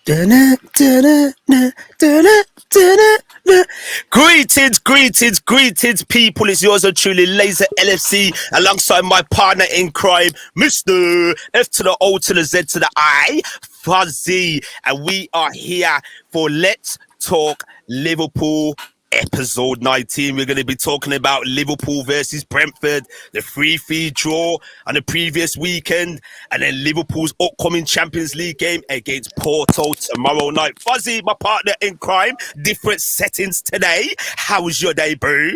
Greetings, people. It's yours and truly, Laser LFC, alongside my partner in crime, Mr. F to the O to the Z to the I, Fuzzy. And we are here for Let's Talk Liverpool. Episode 19, we're going to be talking about Liverpool versus Brentford, the 3-3 draw on the previous weekend, and then Liverpool's upcoming Champions League game against Porto tomorrow night. Fuzzy, my partner in crime, different settings today. How was your day, bro?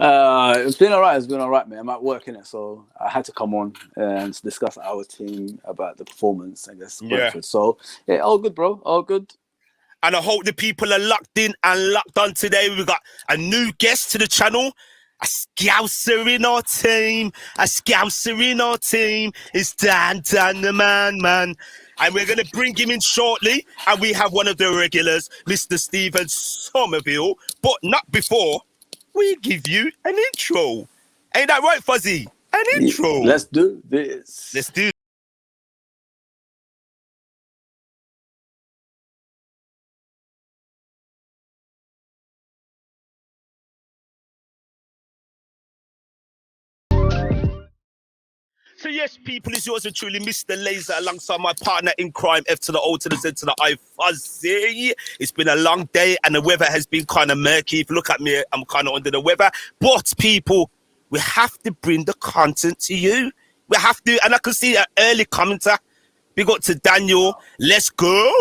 It's been all right, man. I'm at work, innit? So I had to come on and discuss our team about the performance against Brentford. So, yeah, all good, bro. All good. And I hope the people are locked in and locked on today. We've got a new guest to the channel, a Scouser in our team. It's Dan the man. And we're going to bring him in shortly. And we have one of the regulars, Mr. Stephen Somerville. But not before we give you an intro. Ain't that right, Fuzzy? An intro. Let's do this. Let's do it. So yes, people, it's yours and truly, Mr. Laser, alongside my partner in crime, F to the O to the Z to the I, Fuzzy. It's been a long day and the weather has been kind of murky. If you look at me, I'm kind of under the weather. But people, we have to bring the content to you. We have to, and I can see an early commenter. Big up to Daniel. Let's go.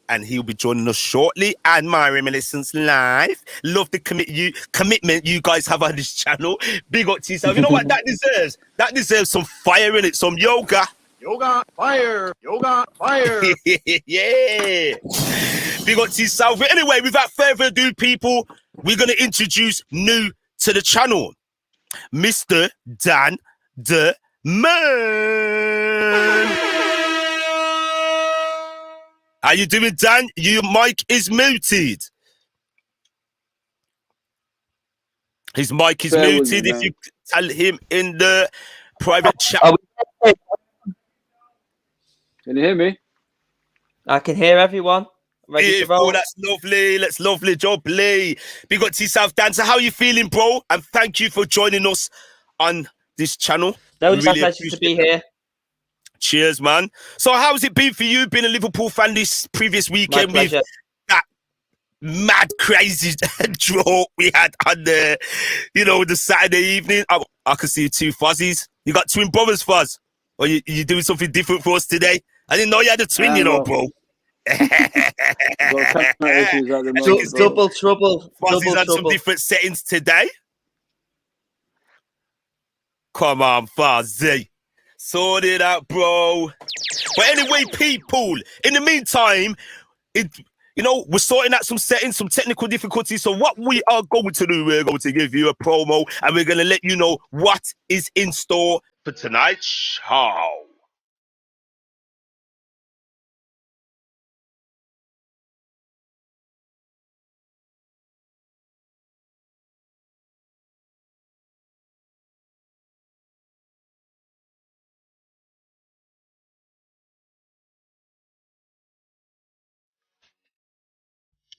And he'll be joining us shortly. And my reminiscence live. Love the commitment you guys have on this channel. Big up to yourself. You know what that deserves? That deserves some fire in it, some yoga. Yoga, fire. Yeah. Big up to yourself. But anyway, without further ado, people, we're going to introduce new to the channel, Mr. Dan the Man. How you doing, Dan? Your mic is muted. His mic is muted. If you tell him in the private chat. Can you hear me? I can hear everyone. Ready to roll. Oh, that's lovely. That's lovely job, Lee. Big up to yourself, Dan. So how are you feeling, bro? And thank you for joining us on this channel. No, it's a pleasure to be here. Cheers, man. So how's it been for you, being a Liverpool fan this previous weekend with that mad, crazy draw we had on the, the Saturday evening? I can see two Fuzzies. You got twin brothers, Fuzz? Or you doing something different for us today? I didn't know you had a twin, bro. Double trouble. Fuzzy's had some different settings today. Come on, Fuzzy. Sort it out, bro. But anyway, people, in the meantime, we're sorting out some settings, some technical difficulties. So what we are going to do, we're going to give you a promo and we're going to let you know what is in store for tonight's show.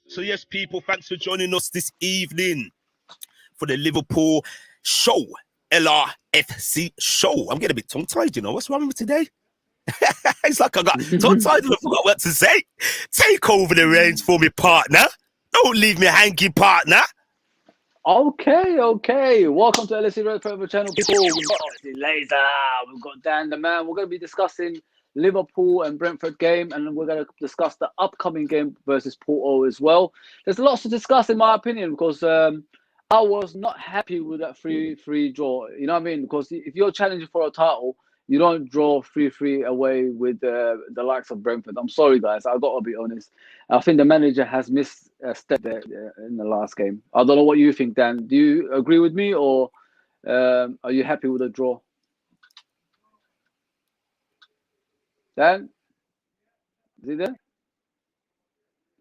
So yes, people, thanks for joining us this evening for the Liverpool show, LFC show. I'm getting a bit tongue-tied, What's wrong with me today? It's like I got tongue-tied and I forgot what to say. Take over the reins for me, partner. Don't leave me hanging, partner. Okay. Welcome to LFC Red Forever channel, people. We've got Laser. We've got Dan the Man. We're going to be discussing Liverpool and Brentford game, and we're going to discuss the upcoming game versus Porto as well. There's lots to discuss, in my opinion, because I was not happy with that 3-3 draw. You know what I mean? Because if you're challenging for a title, you don't draw 3-3 away with the likes of Brentford. I'm sorry, guys. I've got to be honest. I think the manager has missed a step there in the last game. I don't know what you think, Dan. Do you agree with me, or are you happy with the draw? Dan? Is he there?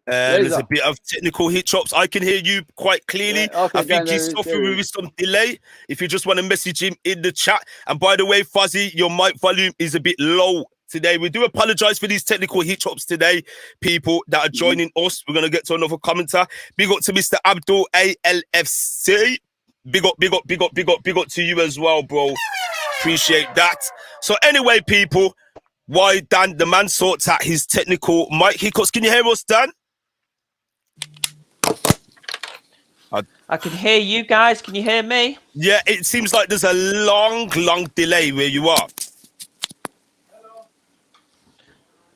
There's a bit of technical hitch-ups. I can hear you quite clearly. Yeah, okay, I think he's suffering with some delay. If you just want to message him in the chat. And by the way, Fuzzy, your mic volume is a bit low today. We do apologize for these technical hiccups today, people that are joining us. We're going to get to another commenter. Big up to Mr. Abdul ALFC. Big up to you as well, bro. Appreciate that. So anyway, people, why Dan, the man sorts out his technical mic hiccups. Can you hear us, Dan? I can hear you guys. Can you hear me? Yeah, it seems like there's a long delay where you are.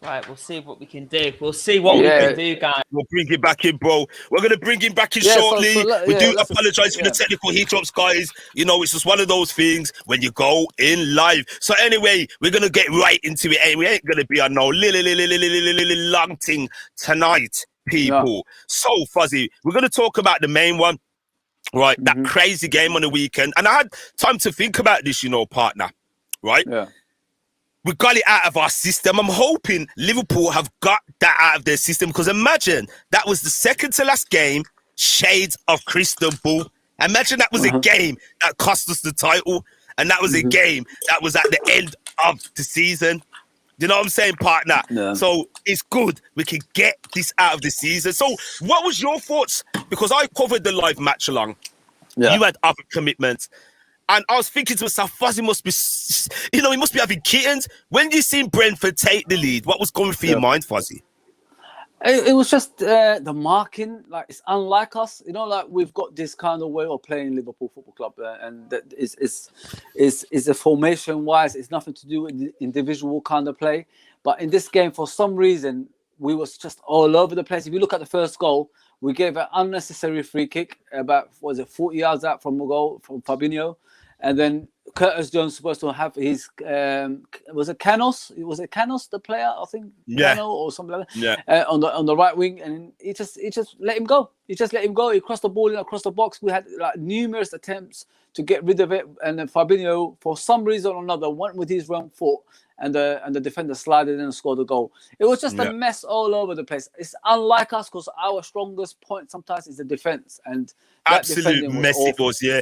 Right, we'll see what we can do. We'll see what we can do, guys. We'll bring it back in, bro. We're going to bring him back in shortly. We do apologize for the technical hiccups, guys. You know, it's just one of those things when you go in live. So anyway, we're going to get right into it. We ain't going to be on no long thing tonight, people. Yeah. So, Fuzzy, we're going to talk about the main one, right? That crazy game on the weekend. And I had time to think about this, you know, partner, right? Yeah. We got it out of our system. I'm hoping Liverpool have got that out of their system, because imagine that was the second to last game, shades of crystal ball. Imagine that was a game that cost us the title, and that was a game that was at the end of the season. You know what I'm saying, partner? Yeah. So it's good we can get this out of the season. So what was your thoughts? Because I covered the live match along. Yeah. You had other commitments. And I was thinking to myself, Fuzzy must be, you know, he must be having kittens. When you seen Brentford take the lead, what was going through your mind, Fuzzy? It was just the marking. Like, it's unlike us. You know, like, we've got this kind of way of playing Liverpool Football Club, and that is a formation-wise. It's nothing to do with the individual kind of play. But in this game, for some reason, we was just all over the place. If you look at the first goal, we gave an unnecessary free kick about, 40 yards out from a goal from Fabinho. And then Curtis Jones supposed to have his was it Canos? Was it Canos, the player? I think Cano or something like that. Yeah. On the right wing, and he just let him go. He just let him go. He crossed the ball in across the box. We had like numerous attempts to get rid of it, and then Fabinho, for some reason or another, went with his wrong foot, and the defender slided in and scored the goal. It was just a mess all over the place. It's unlike us, because our strongest point sometimes is the defense, and absolute mess it was. Yeah,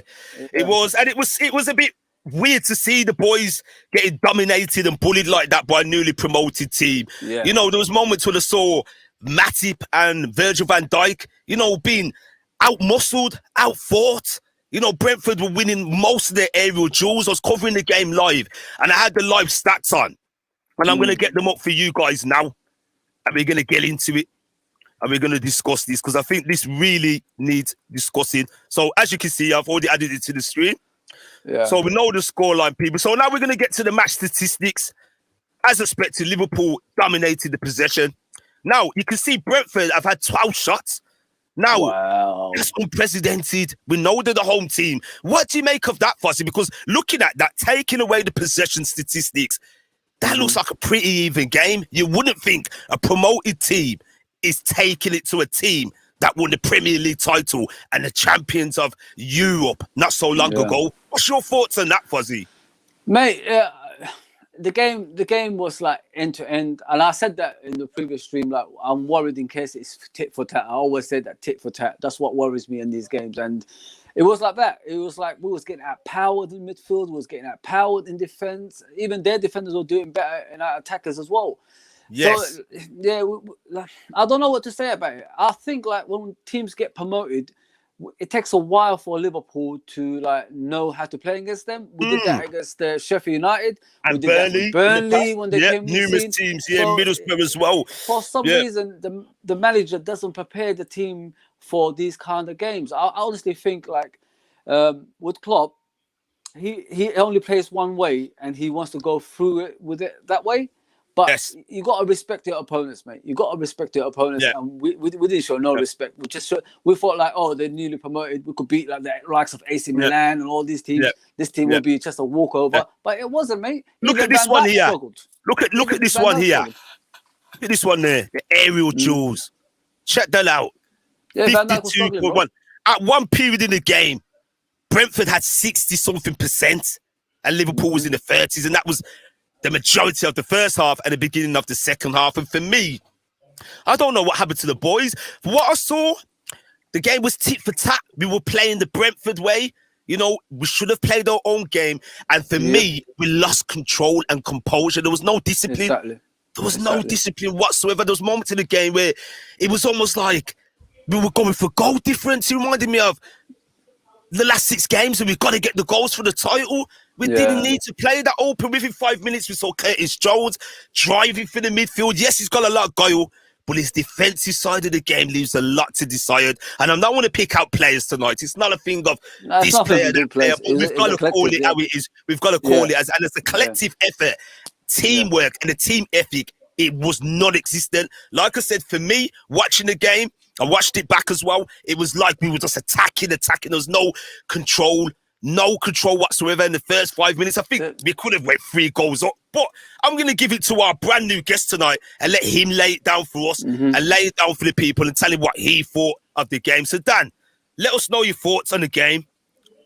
it was, and it was a bit weird to see the boys getting dominated and bullied like that by a newly promoted team. Yeah. You know, there was moments when I saw Matip and Virgil van Dijk, you know, being out-muscled, out-fought. You know, Brentford were winning most of their aerial duels. I was covering the game live, and I had the live stats on. And I'm going to get them up for you guys now. And we're going to get into it. And we're going to discuss this, because I think this really needs discussing. So, as you can see, I've already added it to the stream. Yeah. So, we know the scoreline, people. So, now we're going to get to the match statistics. As expected, Liverpool dominated the possession. Now, you can see Brentford have had 12 shots. Now, that's unprecedented. We know they're the home team. What do you make of that, Fuzzy? Because looking at that, taking away the possession statistics, that looks like a pretty even game. You wouldn't think a promoted team is taking it to a team that won the Premier League title and the champions of Europe not so long ago. What's your thoughts on that, Fuzzy? Mate, the game was like end to end, and I said that in the previous stream. Like, I'm worried in case it's tit for tat. I always say that, tit for tat. That's what worries me in these games, and it was like that. It was like we was getting outpowered in midfield, we was getting outpowered in defense. Even their defenders were doing better in our attackers as well. Yes. So, I don't know what to say about it. I think like when teams get promoted, it takes a while for Liverpool to like know how to play against them. We did that against Sheffield United, and we did Burnley when they came. Numerous teams, Middlesbrough as well. For some reason, the manager doesn't prepare the team for these kind of games. I honestly think like with Klopp, he only plays one way, and he wants to go through it with it that way. But you got to respect your opponents, mate. You got to respect your opponents, and we didn't show no respect. We thought like, oh, they're newly promoted. We could beat like the likes of AC Milan and all these teams. This team will be just a walkover, but it wasn't, mate. Look at this one here. Look at this one here. Look at this one there. The aerial duels. Check that out. 52.1. At one period in the game, Brentford had 60-something%, and Liverpool was in the 30s, and that was the majority of the first half and the beginning of the second half. And for me, I don't know what happened to the boys. From what I saw, the game was tit for tat. We were playing the Brentford way. You know, we should have played our own game. And for me, we lost control and composure. There was no discipline. Exactly. There was no discipline whatsoever. There was moments in the game where it was almost like we were going for goal difference. It reminded me of the last 6 games and we've got to get the goals for the title. We didn't need to play that open. Within 5 minutes, we saw Curtis Jones driving for the midfield. Yes, he's got a lot of guile, but his defensive side of the game leaves a lot to decide. And I'm not going to pick out players tonight. It's not a thing of this player, that player. But we've got to call it how it is. We've got to call it as a collective effort, teamwork, and a team ethic. It was non-existent. Like I said, for me, watching the game, I watched it back as well. It was like we were just attacking. There was no control whatsoever in the first 5 minutes. I think we could have went 3 goals up. But I'm going to give it to our brand new guest tonight and let him lay it down for us and lay it down for the people and tell him what he thought of the game. So, Dan, let us know your thoughts on the game,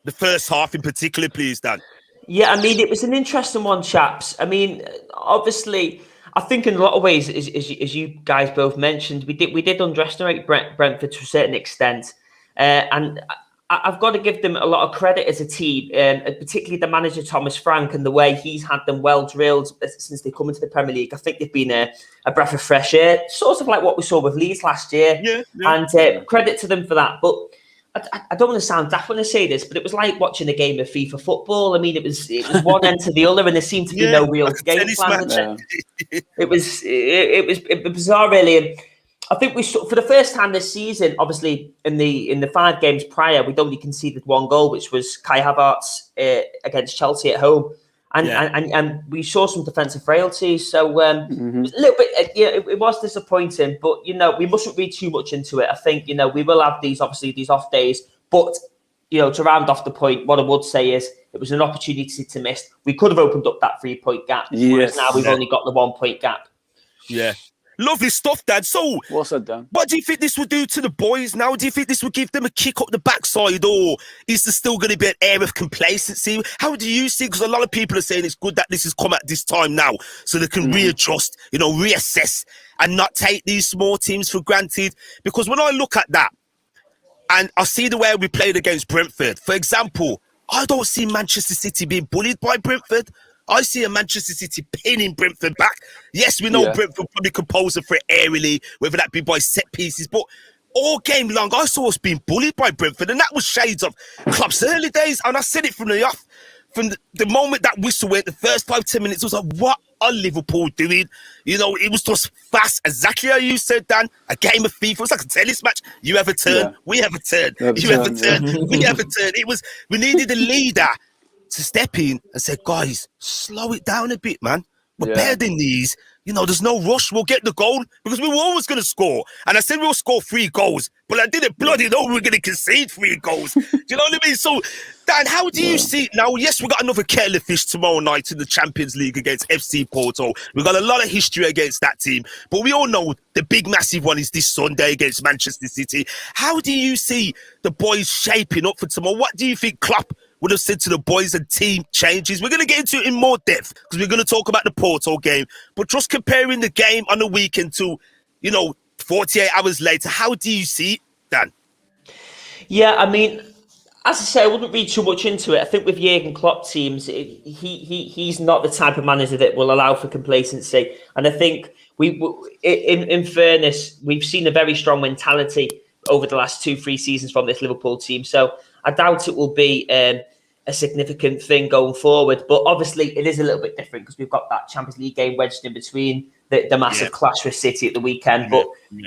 the first half in particular, please, Dan. Yeah, I mean, it was an interesting one, chaps. I mean, obviously, I think in a lot of ways, as you guys both mentioned, we did underestimate Brentford to a certain extent. And I've got to give them a lot of credit as a team, particularly the manager, Thomas Frank, and the way he's had them well drilled since they come into the Premier League. I think they've been a breath of fresh air, sort of like what we saw with Leeds last year. And credit to them for that. But I don't want to sound daft when I say this, but it was like watching a game of FIFA football. I mean, it was one end to the other, and there seemed to be no real game plan. It was bizarre, really. And I think we saw, for the first time this season, obviously in the 5 games prior, we'd only conceded 1 goal, which was Kai Havertz against Chelsea at home, and we saw some defensive frailties. So it was a little bit, it was disappointing. But we mustn't read too much into it. I think we will have these off days, but to round off the point, what I would say is it was an opportunity to miss. We could have opened up that 3-point gap. Yes. Now we've only got the 1-point gap. Yeah. Lovely stuff, Dad. So, what's that, Dan? What do you think this would do to the boys now? Do you think this would give them a kick up the backside, or is there still going to be an air of complacency? How do you see? Because a lot of people are saying it's good that this has come at this time now, so they can readjust, reassess, and not take these small teams for granted. Because when I look at that, and I see the way we played against Brentford, for example, I don't see Manchester City being bullied by Brentford. I see a Manchester City pinning Brentford back. Yes, we know Brentford probably compose a threat aerially, whether that be by set pieces, but all game long, I saw us being bullied by Brentford, and that was shades of Klopp's early days. And I said it from the off, from the moment that whistle went, the first 5-10 minutes, it was like, what are Liverpool doing? It was just fast, exactly how you said, Dan. A game of FIFA. It was like a tennis match. You have a turn, we have a turn. You have a turn, we have a turn. We needed a leader to step in and say, guys, slow it down a bit, man. We're better than these. There's no rush. We'll get the goal because we were always going to score. And I said we'll score 3 goals, but I didn't bloody know we were going to concede 3 goals. Do you know what I mean? So, Dan, how do you see it now? Yes, we got another kettle of fish tomorrow night in the Champions League against FC Porto. We've got a lot of history against that team, but we all know the big, massive one is this Sunday against Manchester City. How do you see the boys shaping up for tomorrow? What do you think Klopp would have said to the boys and team changes? We're going to get into it in more depth because we're going to talk about the Porto game. But just comparing the game on the weekend to, 48 hours later, how do you see it, Dan? Yeah, I mean, as I say, I wouldn't read too much into it. I think with Jurgen Klopp teams, he's not the type of manager that will allow for complacency. And I think in fairness, we've seen a very strong mentality over the last 2-3 seasons from this Liverpool team. So I doubt it will be a significant thing going forward. But obviously, it is a little bit different because we've got that Champions League game wedged in between the massive clash with City at the weekend. But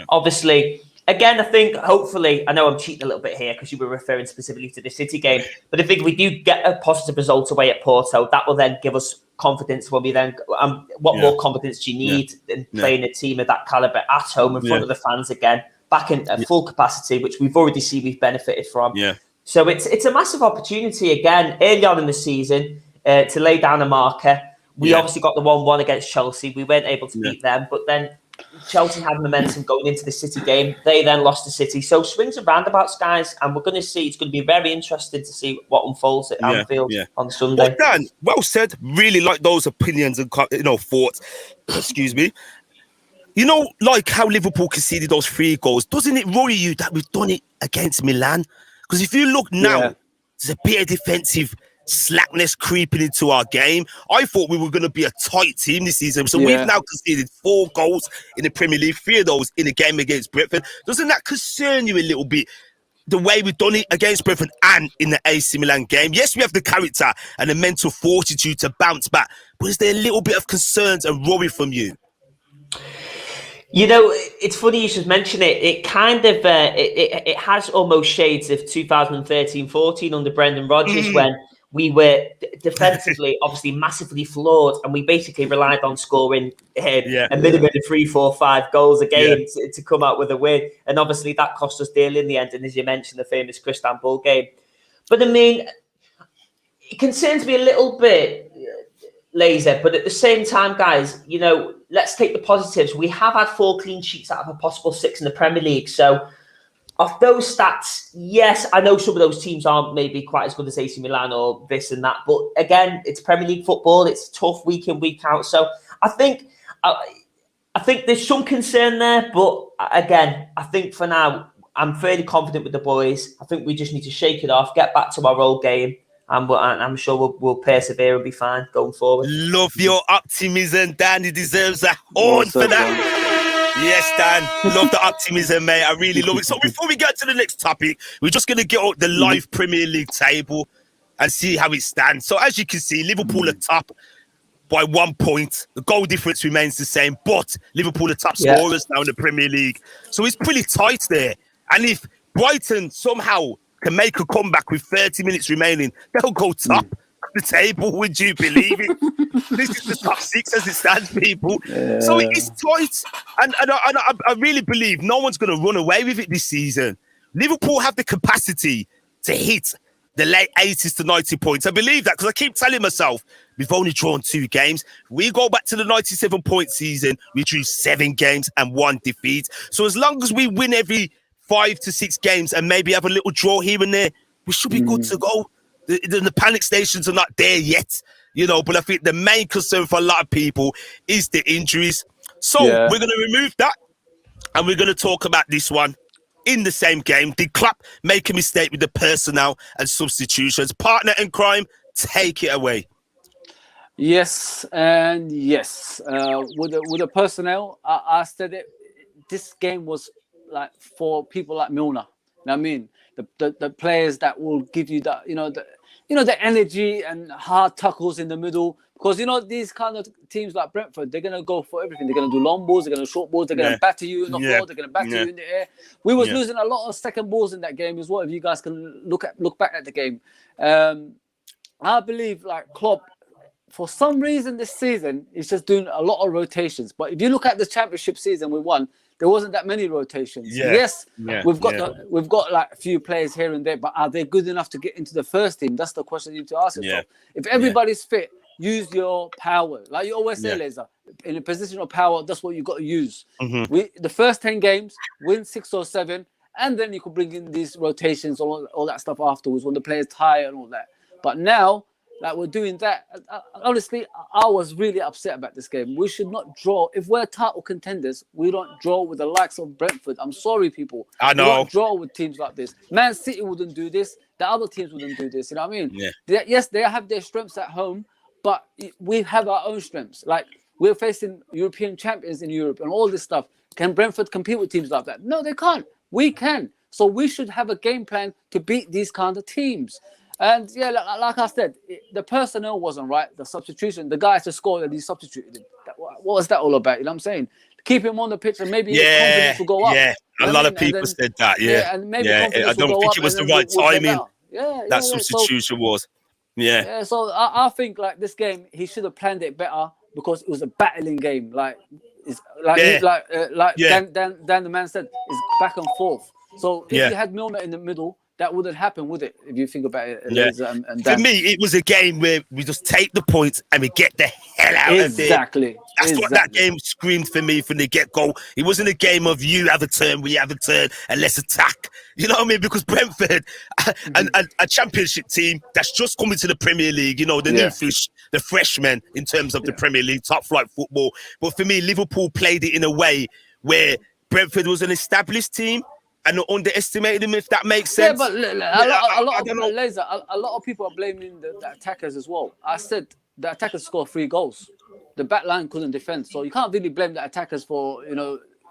obviously, again, I think hopefully, I know I'm cheating a little bit here because you were referring specifically to the City game. But I think if we do get a positive result away at Porto, that will then give us confidence when we then... what more confidence do you need in playing a team of that calibre at home in front of the fans again, back in full capacity, which we've already seen we've benefited from. So it's a massive opportunity again early on in the season to lay down a marker. We obviously got the 1-1 against Chelsea. We weren't able to beat them, but then Chelsea had momentum going into the City game. They then lost to City. So swings and roundabouts, guys, and we're going to see. It's going to be very interesting to see what unfolds at Anfield on Sunday. Well, Dan, well said. Really like those opinions and thoughts. Excuse me. Like how Liverpool conceded those 3 goals. Doesn't it worry you that we've done it against Milan? Because if you look now there's a bit of defensive slackness creeping into our game. I thought we were going to be a tight team this season. So we've now conceded 4 goals in the Premier League, 3 of those in the game against Brentford. Doesn't that concern you a little bit? The way we've done it against Brentford and in the AC Milan game. Yes, we have the character and the mental fortitude to bounce back, but is there a little bit of concerns and worry from you? You know, it's funny you should mention it. It kind of it has almost shades of 2013-14 under Brendan Rodgers when we were defensively obviously massively flawed, and we basically relied on scoring a minimum of 3, 4, 5 goals a game to come out with a win. And obviously that cost us dearly in the end. And as you mentioned, the famous Crystal Ball game. But I mean, it concerns me a little bit, Laser, but at the same time, guys, you know, let's take the positives. We have had 4 clean sheets out of a possible 6 in the Premier League. So off those stats, yes, I know some of those teams aren't maybe quite as good as AC Milan or this and that. But again, it's Premier League football. It's tough week in, week out. So I think there's some concern there. But again, I think for now, I'm fairly confident with the boys. I think we just need to shake it off, get back to our old game. And I'm sure we'll persevere and be fine going forward. Love your optimism, Dan. He deserves a horn for that. Yes, Dan. Love the optimism, mate. I really love it. So before we get to the next topic, we're just going to get out the live Premier League table and see how it stands. So as you can see, Liverpool are top by 1 point. The goal difference remains the same, but Liverpool are top scorers now in the Premier League. So it's pretty tight there. And if Brighton somehow can make a comeback with 30 minutes remaining, they'll go top of the table. Would you believe it? This is the top 6 as it stands, people. So it is tight. And I really believe no one's going to run away with it this season. Liverpool have the capacity to hit the late 80s to 90 points. I believe that because I keep telling myself, we've only drawn 2 games. We go back to the 97-point season, we drew 7 games and 1 defeat. So as long as we win every 5 to 6 games and maybe have a little draw here and there, we should be good to go. The panic stations are not there yet, you know, but I think the main concern for a lot of people is the injuries. So we're going to remove that and we're going to talk about this one in the same game. Did Klopp make a mistake with the personnel and substitutions? Partner in crime, take it away. Yes and yes. With the personnel, I said it. This game was like for people like Milner. You know what I mean? The players that will give you that, the energy and hard tackles in the middle. Because, these kind of teams like Brentford, they're going to go for everything. They're going to do long balls, they're going to short balls, they're going to batter you in the floor, they're going to batter you in the air. We was losing a lot of second balls in that game as well, if you guys can look back at the game. I believe, like, Klopp, for some reason this season, he's just doing a lot of rotations. But if you look at the championship season we won, there wasn't that many rotations. We've got like a few players here and there, but are they good enough to get into the first team? That's the question you need to ask yourself. If everybody's fit, use your power. Like you always say, Laser, in a position of power, that's what you got to use. The first 10 games, win 6 or 7, and then you could bring in these rotations, all that stuff afterwards when the players tire and all that. But now, like we're doing that, honestly, I was really upset about this game. We should not draw. If we're title contenders, we don't draw with the likes of Brentford. I'm sorry, people. I know. We don't draw with teams like this. Man City wouldn't do this. The other teams wouldn't do this. You know what I mean? Yes, they have their strengths at home, but we have our own strengths. Like, we're facing European champions in Europe and all this stuff. Can Brentford compete with teams like that? No, they can't. We can. So we should have a game plan to beat these kind of teams. And like I said, the personnel wasn't right. The substitution, the guys to score that he substituted him. What was that all about? You know what I'm saying? Keep him on the pitch and maybe his confidence will go up. Yeah, a lot of people said that. And maybe I don't think it was the right timing. That substitution was. So I think like this game, he should have planned it better because it was a battling game. Dan the man said, it's back and forth. So if you had Milner in the middle, that wouldn't happen, would it? If you think about it. For me, it was a game where we just take the points and we get the hell out of there. That's what that game screamed for me from the get-go. It wasn't a game of you have a turn, we have a turn, and let's attack. You know what I mean? Because Brentford, a championship team that's just coming to the Premier League, the new fish, the freshmen in terms of the Premier League, top-flight football. But for me, Liverpool played it in a way where Brentford was an established team. and underestimated him, if that makes sense. Yeah, but a lot of people are blaming the attackers as well. I said the attackers scored 3 goals. The back line couldn't defend, so you can't really blame the attackers for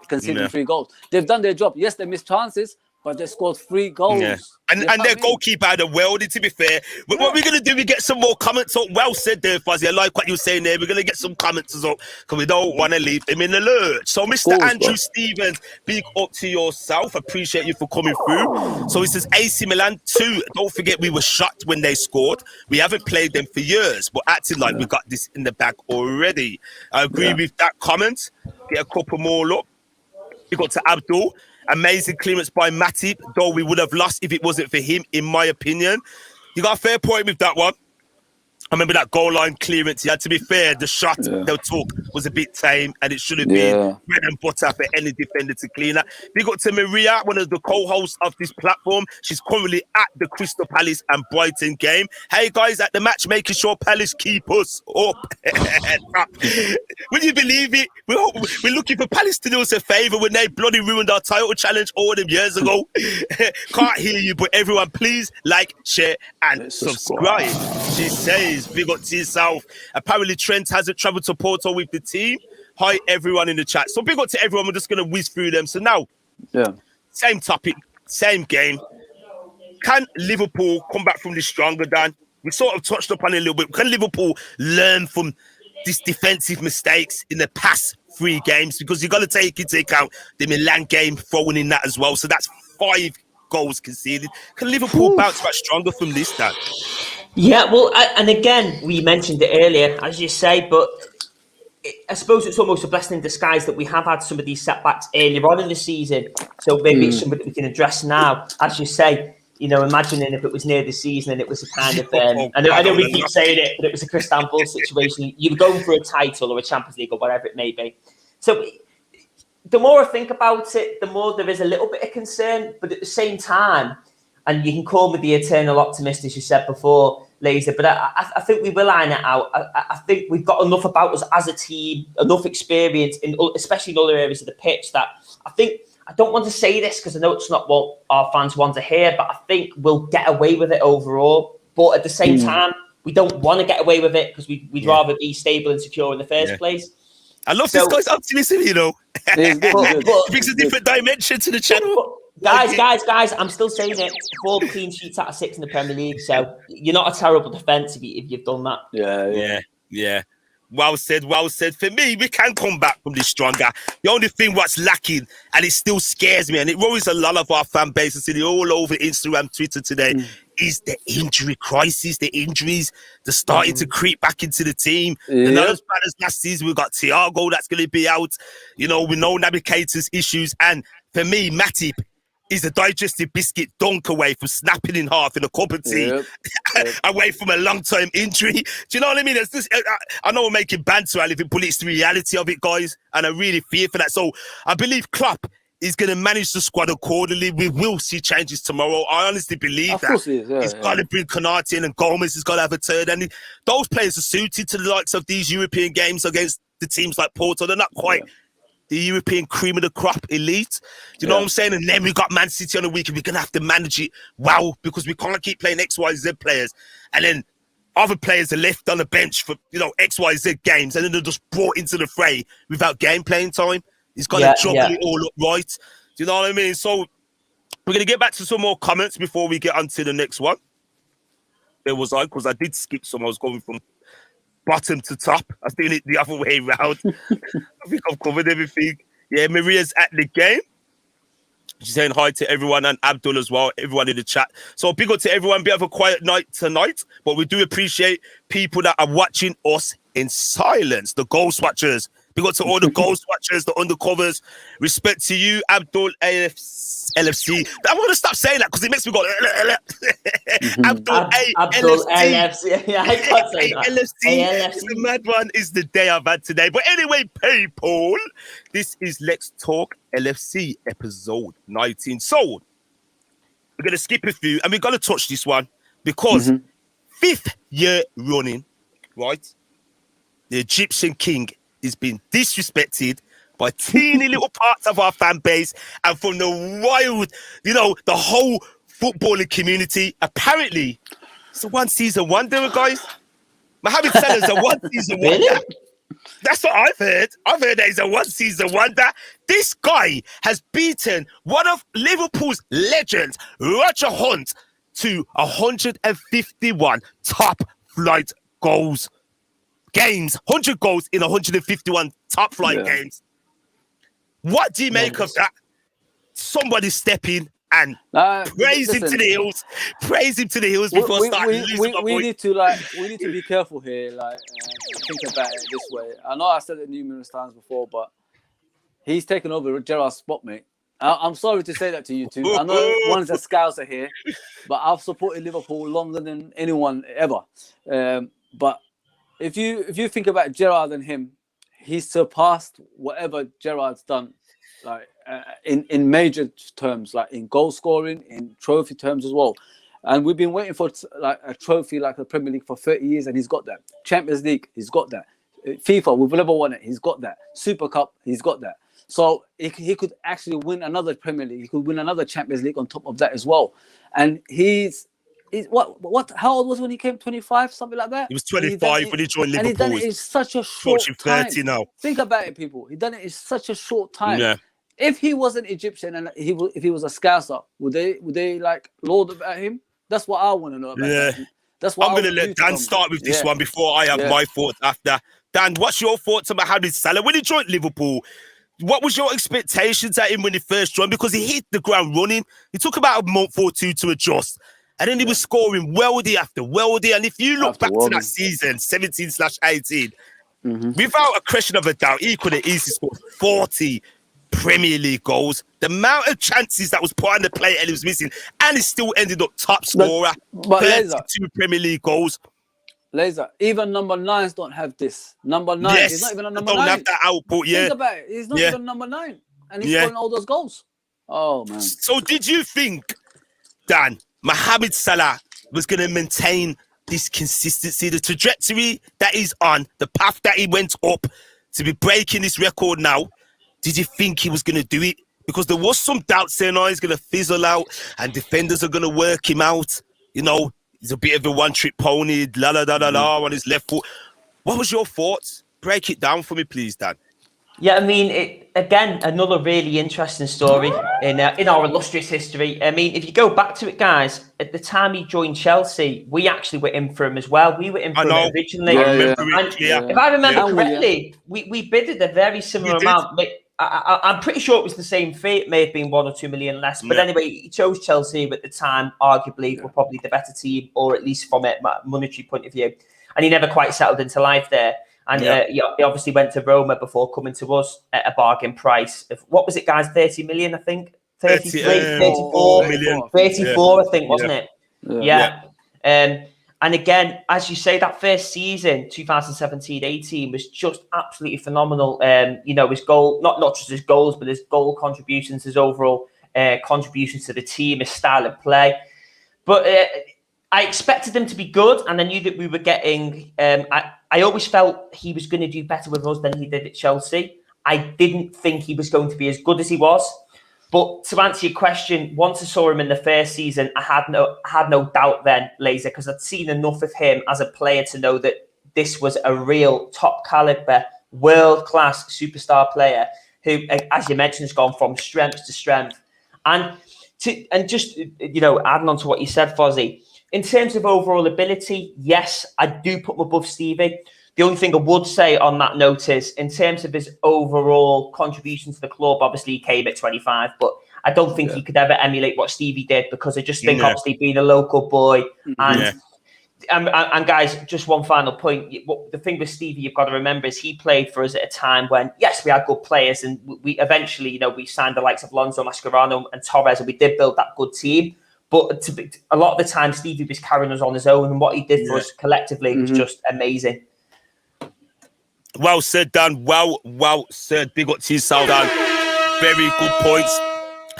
conceding 3 goals. They've done their job. Yes, they missed chances, but they scored 3 goals. Yeah. And their goalkeeper had a welding, to be fair. But what we're going to do, we get some more comments up. Well said there, Fuzzy. I like what you're saying there. We're going to get some comments as well, because we don't want to leave them in the lurch. So, Mr. Andrew Stevens, big up to yourself. Appreciate you for coming through. So, he says, AC Milan 2. Don't forget, we were shocked when they scored. We haven't played them for years, but acting like we got this in the bag already. I agree with that comment. Get a couple more up. We got to Abdul. Amazing clearance by Matip, though we would have lost if it wasn't for him, in my opinion. You got a fair point with that one. I remember that goal line clearance. To be fair, the shot they took was a bit tame, and it should have been bread and butter for any defender to clean that. Big up to Maria, one of the co-hosts of this platform. She's currently at the Crystal Palace and Brighton game. Hey guys, at the match, making sure Palace keep us up. Will you believe it? We're looking for Palace to do us a favour when they bloody ruined our title challenge all them years ago. Can't hear you, but everyone, please like, share, and subscribe. She says, big up to yourself. Apparently, Trent hasn't travelled to Porto with the team. Hi, everyone in the chat. So big up to everyone. We're just going to whiz through them. So now, same topic, same game. Can Liverpool come back from this stronger, Dan? We sort of touched upon it a little bit. Can Liverpool learn from these defensive mistakes in the past 3 games? Because you've got to take into account the Milan game, throwing in that as well. So that's 5 goals conceded. Can Liverpool bounce back stronger from this, Dan? Yeah, well, and again, we mentioned it earlier, as you say, but I suppose it's almost a blessing in disguise that we have had some of these setbacks earlier on in the season. So maybe it's something that we can address now. As you say, imagining if it was near the season and it was a kind of, I know we keep saying it, but it was a Istanbul situation. You're going for a title or a Champions League or whatever it may be. So the more I think about it, the more there is a little bit of concern, but at the same time, and you can call me the eternal optimist, as you said before, Laser, but I think we will iron it out. I think we've got enough about us as a team, enough experience, especially in other areas of the pitch, that I don't want to say this because I know it's not what our fans want to hear, but I think we'll get away with it overall. But at the same time, we don't want to get away with it because we'd rather be stable and secure in the first place. I love this guy's optimism, It brings a different dimension to the channel. Guys, I'm still saying it. 4 clean sheets out of 6 in the Premier League, so you're not a terrible defence if you've done that. Yeah. Well said. For me, we can come back from this stronger. The only thing what's lacking, and it still scares me, and it worries a lot of our fan base, and see it all over Instagram, Twitter today, is the injury crisis. The injuries, they're starting to creep back into the team. They're not as bad as last season. We've got Thiago that's going to be out. We know Navigator's issues, and for me, Matip is a digestive biscuit dunk away from snapping in half in a cup of tea, away from a long-term injury. Do you know what I mean? I know we're making banter out of it, but it's the reality of it, guys, and I really fear for that. So I believe Klopp is going to manage the squad accordingly. We will see changes tomorrow. I honestly believe that. Of course he is, he's got to bring Konate in, and Gomez has got to have a turn. And those players are suited to the likes of these European games against the teams like Porto. They're not quite the European cream of the crop elite. Do you know what I'm saying? And then we got Man City on the weekend. We're going to have to manage it because we can't keep playing X, Y, Z players. And then other players are left on the bench for, X, Y, Z games. And then they're just brought into the fray without game playing time. He's got to juggle it all up right. Do you know what I mean? So we're going to get back to some more comments before we get on to the next one. Because I did skip some. I was going from bottom to top. I was doing it the other way around. I think I've covered everything. Yeah, Maria's at the game. She's saying hi to everyone, and Abdul as well, everyone in the chat. So big up to everyone. Bit of a quiet night tonight, but we do appreciate people that are watching us in silence. The Ghost Watchers. Big up to all the Ghost Watchers, the undercovers. Respect to you, Abdul LFC. I'm going to stop saying that because it makes me go. Abdul LFC. Yeah, I can't say that. LFC. The mad one is the day I've had today. But anyway, people, this is Let's Talk LFC episode 19. So we're going to skip a few and we're going to touch this one because 5th year running, right? The Egyptian king is being disrespected by teeny little parts of our fan base and from the wild, the whole footballing community. Apparently, it's a one-season wonder, guys. Mohamed Salah's a one-season wonder. That's what I've heard. I've heard that he's a one-season wonder. This guy has beaten one of Liverpool's legends, Roger Hunt, to 151 top-flight games. 100 goals in 151 top-flight games. What do you make of that? Somebody step in and praise him to the hills. Praise him to the hills before starting losing my we voice. need to be careful here. Think about it this way. I know I said it numerous times before, but he's taken over Gerrard's spot, mate. I'm sorry to say that to you two. I know one's a Scouser here, but I've supported Liverpool longer than anyone ever. But if you think about Gerrard and him, he's surpassed whatever Gerrard's done. In major terms, like in goal scoring, in trophy terms as well. And we've been waiting for a trophy like the Premier League for 30 years, and he's got that. Champions League, he's got that. FIFA, we've never won it, he's got that. Super Cup, he's got that. So he could actually win another Premier League. He could win another Champions League on top of that as well. And he's what? How old was he when he came? 25, something like that. He was 25 when he joined Liverpool. And he done it in such a short time. 30 now. Think about it, people. He done it in such a short time. Yeah. If he wasn't Egyptian and if he was a Scouser, would they laud about him? That's what I want to know about him. That's what I'm going to let Dan start with this one before I have my thoughts after. Dan, what's your thoughts about Mohamed Salah? When he joined Liverpool, what was your expectations at him when he first joined? Because he hit the ground running. It took about a month or two to adjust. And then he was scoring weldy after weldy. And if you look back to that season, 17/18, without a question of a doubt, he could have easily scored 40 Premier League goals. The amount of chances that was put on the plate and he was missing, and he still ended up top scorer. But 32 Premier League goals. Laser, even number 9s don't have this. Number 9 is not even a number 9. Don't have that output, Think about it. He's not even number 9. And he's scoring all those goals. Oh, man. So did you think, Dan, Mohamed Salah was going to maintain this consistency, the trajectory that he's on, the path that he went up to be breaking this record now? Did you think he was going to do it? Because there was some doubt saying, he's going to fizzle out and defenders are going to work him out. He's a bit of a one-trick pony, on his left foot. What was your thoughts? Break it down for me, please, Dan. Yeah, I mean, again, another really interesting story in our illustrious history. I mean, if you go back to it, guys, at the time he joined Chelsea, we actually were in for him as well. We were in for him originally. If I remember correctly, we bidded a very similar amount. I'm pretty sure it was the same fee. It may have been 1 or 2 million less. But anyway, he chose Chelsea at the time, arguably, were probably the better team, or at least from a monetary point of view. And he never quite settled into life there. And he obviously went to Roma before coming to us at a bargain price of, what was it, guys? 30 million, I think? 33, 34 million. 34, I think, wasn't it? Yeah. And again, as you say, that first season, 2017-18, was just absolutely phenomenal. His goal, not just his goals, but his goal contributions, his overall contributions to the team, his style of play. But I expected him to be good, and I knew that we were getting... I always felt he was going to do better with us than he did at Chelsea. I didn't think he was going to be as good as he was. But to answer your question, once I saw him in the first season, I had no doubt then, Laser, because I'd seen enough of him as a player to know that this was a real top caliber, world-class superstar player who, as you mentioned, has gone from strength to strength. And just adding on to what you said, Fozzie, in terms of overall ability, yes, I do put him above Stevie. The only thing I would say on that note is, in terms of his overall contribution to the club, obviously he came at 25, but I don't think he could ever emulate what Stevie did, because I just think, obviously, being a local boy and guys, just one final point. The thing with Stevie you've got to remember is he played for us at a time when, yes, we had good players, and we eventually, we signed the likes of Alonso, Mascherano and Torres, and we did build that good team. But a lot of the time, Stevie was carrying us on his own, and what he did for us collectively was just amazing. Well said, Dan. Well said. Big up to you, Dan. Very good points.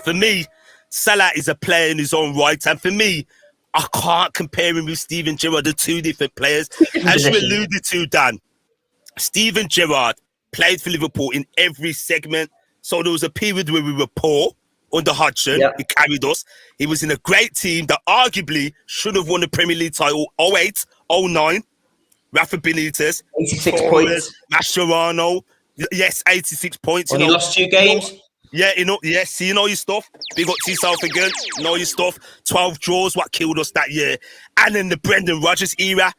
For me, Salah is a player in his own right. And for me, I can't compare him with Steven Gerrard, the two different players. As you alluded to, Dan, Steven Gerrard played for Liverpool in every segment. So there was a period where we were poor under Hodgson. He carried us. He was in a great team that arguably should have won the Premier League title 08, 09. Rafa Benitez, 86 Torres, points. Mascherano. Yes, 86 points. Only lost 2 games. Yes, you know your stuff. Big up to yourself again. Know your stuff. 12 draws, what killed us that year. And in the Brendan Rodgers era,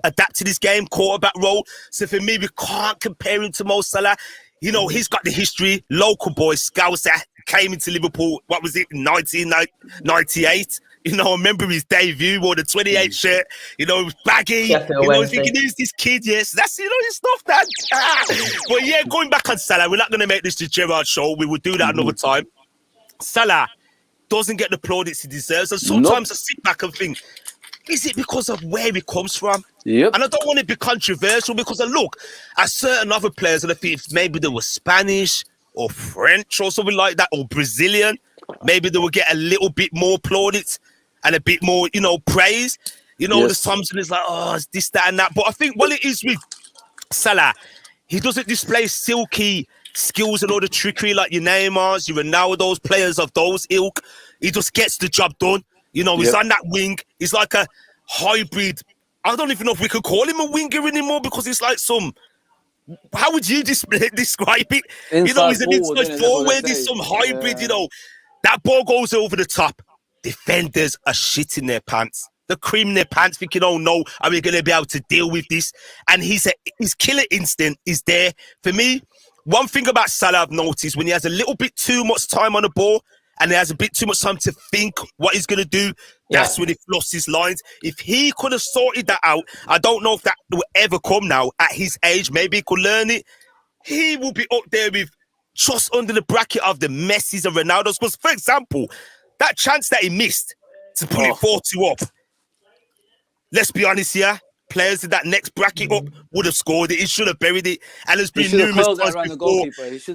adapted his game, quarterback role. So for me, we can't compare him to Mo Salah. He's got the history. Local boy, Scouser, came into Liverpool, 1998? I remember his debut, wore the 28 shirt, it was baggy. Thinking, who's this kid? Yes, that's, his stuff, that. But yeah, going back on Salah, we're not going to make this the Gerrard show. We will do that another time. Salah doesn't get the plaudits he deserves. And sometimes I sit back and think, is it because of where he comes from? Yep. And I don't want to be controversial because I look at certain other players and I think maybe they were Spanish or French or something like that, or Brazilian. Maybe they will get a little bit more plaudits and a bit more, praise. There's times when it's like, oh, it's this, that, and that. But I think what it is with Salah, he doesn't display silky skills and all the trickery like your Neymars, your Ronaldo's, players of those ilk. He just gets the job done. He's on that wing. He's like a hybrid. I don't even know if we could call him a winger anymore because it's like some... How would you describe it? Inside He's an inside forward. He's some hybrid, That ball goes over the top. Defenders are shitting their pants. They're creaming their pants thinking, oh no, are we going to be able to deal with this? And his killer instinct is there. For me, one thing about Salah I've noticed, when he has a little bit too much time on the ball and he has a bit too much time to think what he's going to do, that's when he lost his lines. If he could have sorted that out, I don't know if that will ever come now at his age. Maybe he could learn it. He will be up there with just under the bracket of the Messis and Ronaldos. Because, for example, that chance that he missed to put it 4-2 up, let's be honest here, players in that next bracket up would have scored it. He should have buried it. And there's been numerous times before.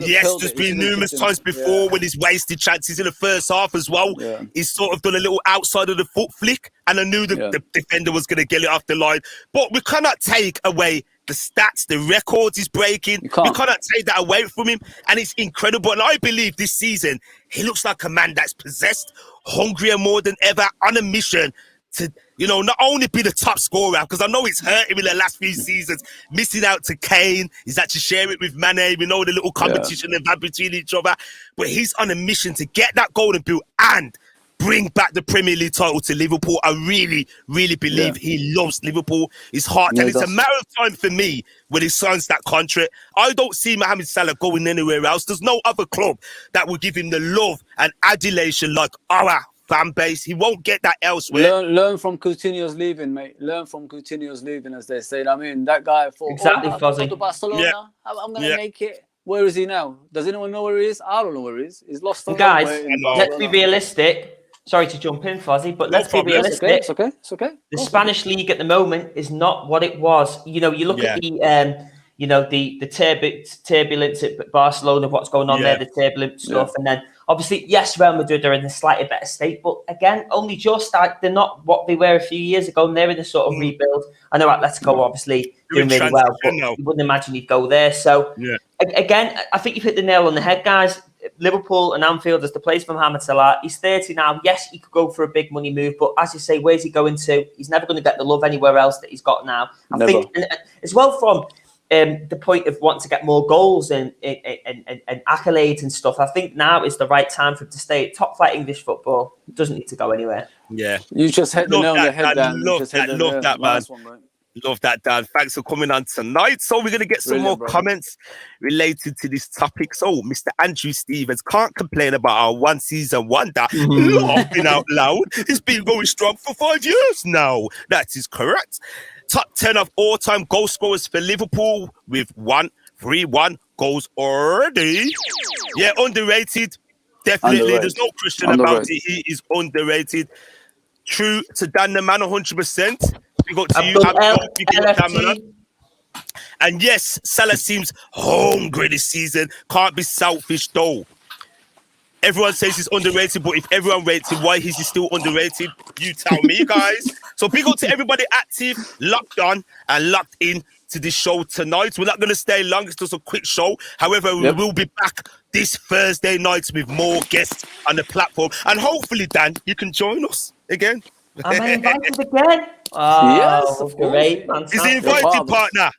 Yes, there's been numerous times before when he's wasted chances in the first half as well. Yeah. He's sort of done a little outside of the foot flick, and I knew the defender was going to get it off the line. But we cannot take away the stats, the records he's breaking. We cannot take that away from him. And it's incredible. And I believe this season, he looks like a man that's possessed, hungrier more than ever, on a mission to, not only be the top scorer, because I know it's hurt him in the last few seasons, missing out to Kane. He's had to share it with Mane. We know the little competition they've had between each other. But he's on a mission to get that golden boot and bring back the Premier League title to Liverpool. I really, really believe he loves Liverpool, his heart. And it's a matter of time for me when he signs that contract. I don't see Mohamed Salah going anywhere else. There's no other club that will give him the love and adulation like our fan base. He won't get that elsewhere. Learn from Coutinho's leaving, mate. Learn from Coutinho's leaving, as they say. I mean, that guy thought, Fuzzy. go to Barcelona. I'm going to make it. Where is he now? Does anyone know where he is? I don't know where he is. He's lost. Guys, let's be realistic. Sorry to jump in, Fuzzy, but let's be realistic. It's okay. The Spanish league at the moment is not what it was. You look at the turbulence at Barcelona, what's going on there, the turbulent stuff, and then obviously, yes, Real Madrid are in a slightly better state, but again, only just. They're not what they were a few years ago, and they're in a sort of rebuild. I know Atletico obviously doing really well, but you wouldn't imagine he'd go there. So again, I think you've hit the nail on the head, guys. Liverpool and Anfield as the place for Mohamed Salah. He's 30 now. Yes, he could go for a big money move, but as you say, where's he going to? He's never going to get the love anywhere else that he's got now. I think, and as well from the point of wanting to get more goals and accolades and stuff, I think now is the right time for him to stay at top flight English football. He doesn't need to go anywhere. Yeah. You just hit the nail on the head, Dan. Love that, man. Love that, Dan. Thanks for coming on tonight. So we're going to get some more comments related to this topic. So Mr. Andrew Stevens can't complain about our one season wonder. Laughing out loud. It's been going strong for 5 years now. That is correct. Top 10 of all-time goal scorers for Liverpool with 131 goals already. Yeah, underrated. Definitely. There's no question about it. He is underrated. True to Dan the man, 100%. We got to you. And yes, Salah seems hungry this season. Can't be selfish though. Everyone says he's underrated, but if everyone rates him, why is he still underrated? You tell me, guys. So big up to everybody active, locked on, and locked in to this show tonight. We're not going to stay long. It's just a quick show. However, we will be back this Thursday night with more guests on the platform. And hopefully, Dan, you can join us again. Am I invited again? Yes, of course. Great. He's the invited partner.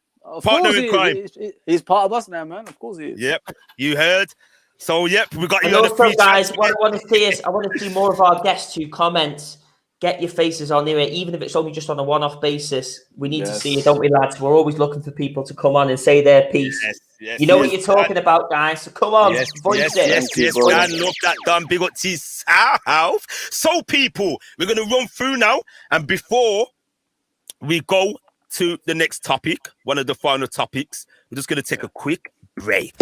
Partner in crime. He's part of us now, man. Of course he is. Yep, you heard. So, yep, we got you and on also, the free guys, chat. what I want to see is, I want to see more of our guests who comment. Get your faces on there, even if it's only just on a one-off basis. We need to see it, don't we, lads? We're always looking for people to come on and say their piece. Yes, you know what you're talking about, guys. So come on, voice it. Yes, Dan, love that, Dan. Big up to yourself. So, people, we're going to run through now. And before we go to the next topic, one of the final topics, we're just going to take a quick break.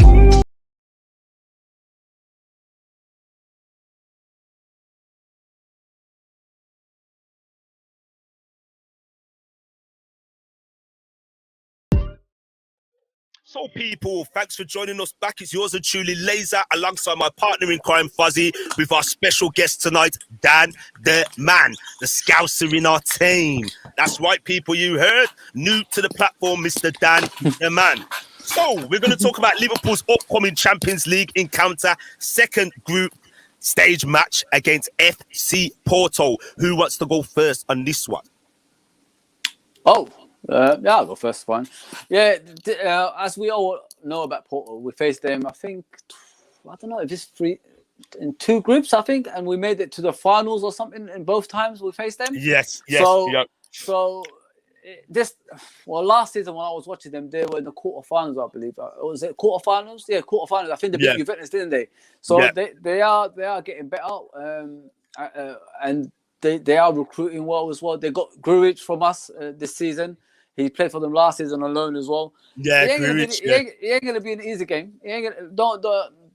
So, people, thanks for joining us back. It's yours and truly, Laser, alongside my partner in crime, Fuzzy, with our special guest tonight, Dan the Man, the Scouser in our team. That's right, people, you heard. New to the platform, Mr. Dan the Man. So, we're going to talk about Liverpool's upcoming Champions League encounter, second group stage match against FC Porto. Who wants to go first on this one? Yeah, I'll go first, fine. Yeah, as we all know about Porto, we faced them, I think, I don't know if it's in two groups, I think, and we made it to the finals or something in both times we faced them. Yes. So last season when I was watching them, they were in the quarterfinals, I believe. Was it quarterfinals? Yeah, quarterfinals. I think they beat Juventus, didn't they? So they are getting better, and they are recruiting well as well. They got Grujic from us this season. He played for them last season on loan as well. Yeah, he ain't gonna be an easy game. He ain't gonna,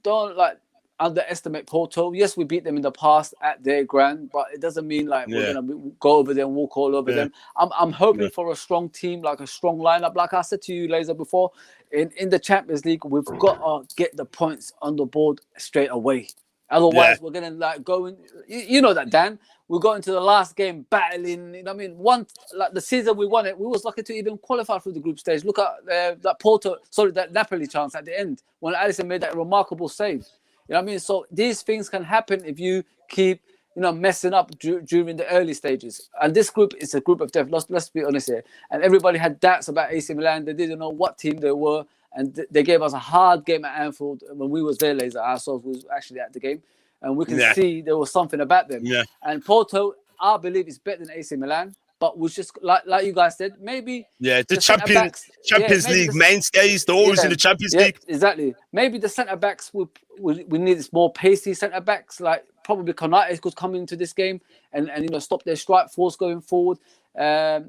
don't like underestimate Porto. Yes, we beat them in the past at their ground, but it doesn't mean like we're gonna go over there and walk all over them. I'm hoping for a strong team, like a strong lineup. Like I said to you, Laser, before, in the Champions League, we've got to get the points on the board straight away. Otherwise, we're gonna like go in. You know that, Dan. We got into the last game battling. You know what I mean? Once, like the season we won it, we was lucky to even qualify through the group stage. Look at that Napoli chance at the end when Alisson made that remarkable save. You know what I mean? So these things can happen if you keep, messing up during the early stages. And this group is a group of death. Let's be honest here. And everybody had doubts about AC Milan. They didn't know what team they were, and they gave us a hard game at Anfield when we was there. Laser ourselves was actually at the game. And we can see there was something about them. Yeah. And Porto, I believe, is better than AC Milan. But we just, like you guys said, maybe... Yeah, the Champions League mainstays. They're always in the Champions League. Exactly. Maybe the centre-backs, we need more pacey centre-backs. Like, probably Konate could come into this game and stop their strike force going forward. I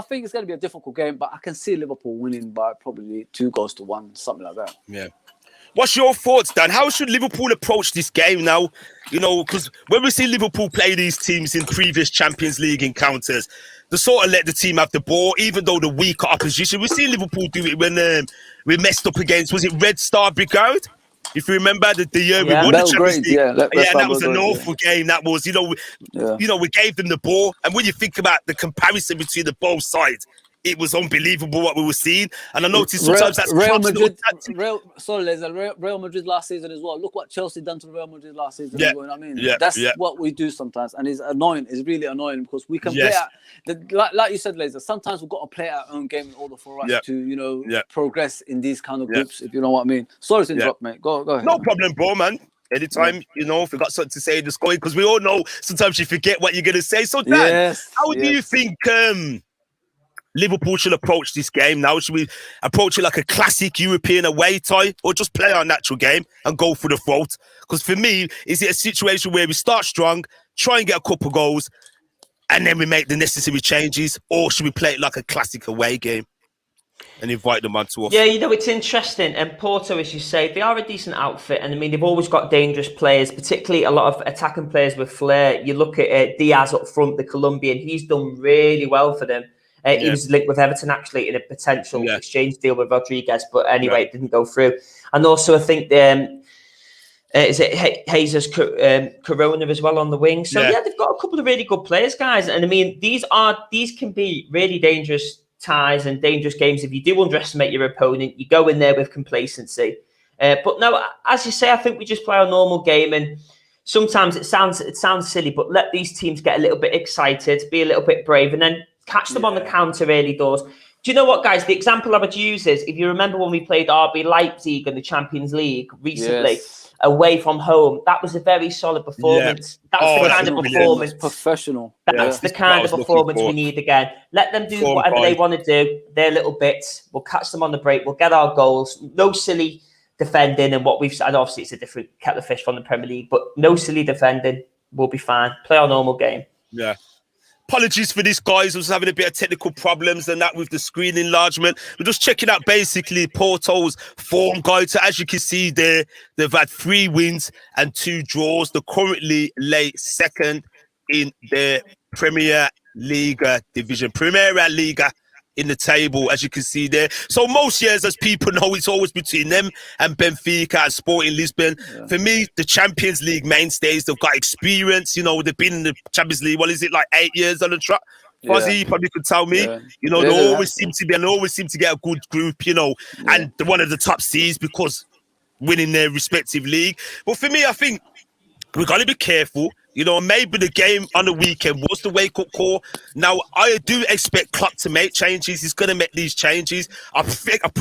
think it's going to be a difficult game. But I can see Liverpool winning by probably 2-1, something like that. Yeah. What's your thoughts, Dan? How should Liverpool approach this game now? Because when we see Liverpool play these teams in previous Champions League encounters, they sort of let the team have the ball, even though the weaker opposition. We see Liverpool do it when we messed up against, was it Red Star Brigade? If you remember the year we won the Champions League. That was an awful game. That was, we gave them the ball. And when you think about the comparison between the both sides, it was unbelievable what we were seeing. And I noticed sometimes that's Real Madrid. Real Madrid last season as well. Look what Chelsea done to Real Madrid last season. You know what I mean? That's what we do sometimes. And it's annoying. It's really annoying because we can play out. Like you said, Laser, sometimes we've got to play our own game in order for us to, progress in these kind of groups, if you know what I mean. Sorry to interrupt, mate. Go ahead. No problem, bro, man. Anytime, if you got something to say, just go in. Because we all know sometimes you forget what you're going to say. So, Dan, how do you think... Liverpool should approach this game now? Should we approach it like a classic European away tie, or just play our natural game and go for the throat? Because for me, is it a situation where we start strong, try and get a couple goals, and then we make the necessary changes, or should we play it like a classic away game and invite them onto us? Yeah, it's interesting. And Porto, as you say, they are a decent outfit, and they've always got dangerous players, particularly a lot of attacking players with flair. You look at Diaz up front, the Colombian; he's done really well for them. He was linked with Everton, actually, in a potential exchange deal with Rodriguez. But anyway, it didn't go through. And also, I think is it Jesus Corona as well on the wing? So yeah, they've got a couple of really good players, guys. And I mean, these can be really dangerous ties and dangerous games if you do underestimate your opponent. You go in there with complacency. But no, as you say, I think we just play our normal game, and sometimes it sounds silly, but let these teams get a little bit excited, be a little bit brave, and then catch them on the counter early doors. Do you know what, guys? The example I would use is, if you remember when we played RB Leipzig in the Champions League recently, away from home, that was a very solid performance. That's the kind of performance. Professional. That's the kind of performance we need again. Let them do whatever they want to do, their little bits. We'll catch them on the break. We'll get our goals. No silly defending and what we've said. Obviously, it's a different kettle of fish from the Premier League, but no silly defending. We'll be fine. Play our normal game. Yeah. Apologies for this, guys. I was having a bit of technical problems and that with the screen enlargement. We're just checking out basically Porto's form guide. So as you can see there, they've had 3 wins and 2 draws. They're currently late second in the Premier League division. Primera Liga in the table, as you can see there. So most years, as people know, it's always between them and Benfica and Sporting Lisbon. For me, the Champions League mainstays, they've got experience. You know, they've been in the Champions League, what is it, like 8 years on the track? Fuzzy, you probably could tell me. You know, they always seem to get a good group, you know, and they're one of the top seeds because winning their respective league. But for me, I think we've got to be careful. You know, maybe the game on the weekend was the wake-up call. Now, I do expect Klopp to make changes. He's going to make these changes. I think you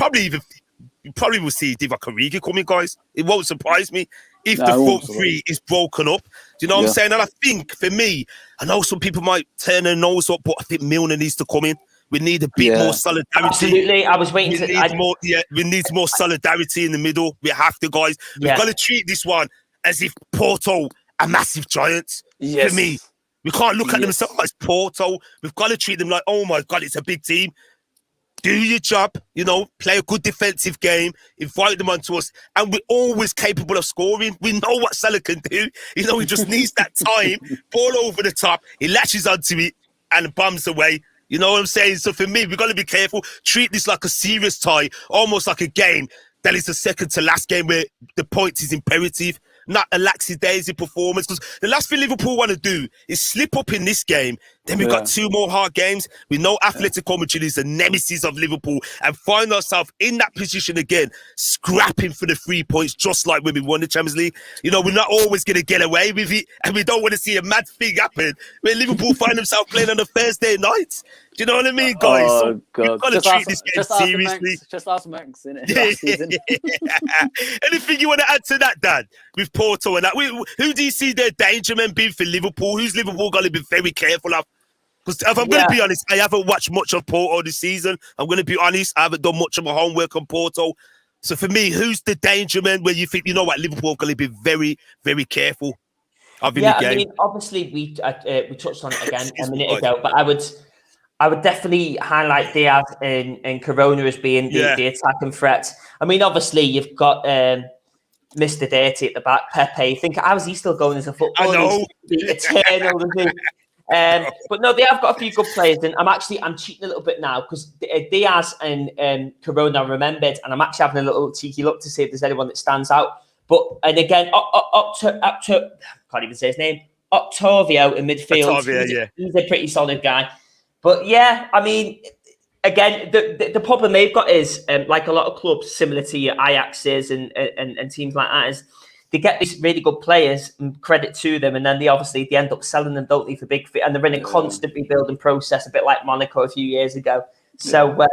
probably will see Divock Origi coming, guys. It won't surprise me if the front three is broken up. Do you know what I'm saying? And I think, for me, I know some people might turn their nose up, but I think Milner needs to come in. We need a bit more solidarity. Absolutely. I was waiting we need more solidarity in the middle. We have to, guys. We've got to treat this one as if Porto are massive giants. For me, we can't look at them as Porto. We've got to treat them like, oh my God, it's a big team. Do your job, you know, play a good defensive game, invite them onto us, and we're always capable of scoring. We know what Salah can do. You know, he just needs that time, ball over the top, he latches onto it and bombs away. You know what I'm saying? So for me, we've got to be careful, treat this like a serious tie, almost like a game that is the second to last game where the point is imperative, not a lackadaisy performance. Because the last thing Liverpool want to do is slip up in this game. Then we've got 2 more hard games. We know Atletico Madrid is the nemesis of Liverpool, and find ourselves in that position again, scrapping for the 3 points, just like when we won the Champions League. You know, we're not always going to get away with it, and we don't want to see a mad thing happen where Liverpool find themselves playing on a Thursday night. Do you know what I mean, guys? Oh, God. We've got to treat this game seriously. Just ask Max, innit? Anything you want to add to that, Dan, with Porto and that? Who do you see their danger men being for Liverpool? Who's Liverpool got to be very careful of? Because if I'm going to be honest, I haven't watched much of Porto this season. I'm going to be honest, I haven't done much of my homework on Porto. So for me, who's the danger man where you think, you know what, Liverpool are going to be very, very careful of in the game? I mean, obviously we touched on it again a minute ago, but I would definitely highlight Diaz and Corona as being the attacking threat. I mean, obviously you've got Mr. Dirty at the back, Pepe. Think, how is he still going as a footballer? I know. Eternal, isn't he? But no, they have got a few good players, and I'm cheating a little bit now because Diaz and Corona are remembered, and I'm actually having a little cheeky look to see if there's anyone that stands out. But and again, can't even say his name. Octavio in midfield. He's a pretty solid guy. But yeah, I mean, again, the problem they've got is like a lot of clubs similar to your Ajaxes and teams like that is they get these really good players and credit to them, and then they end up selling them, don't they, for big fee, and they're in a constant rebuilding process, a bit like Monaco a few years ago. So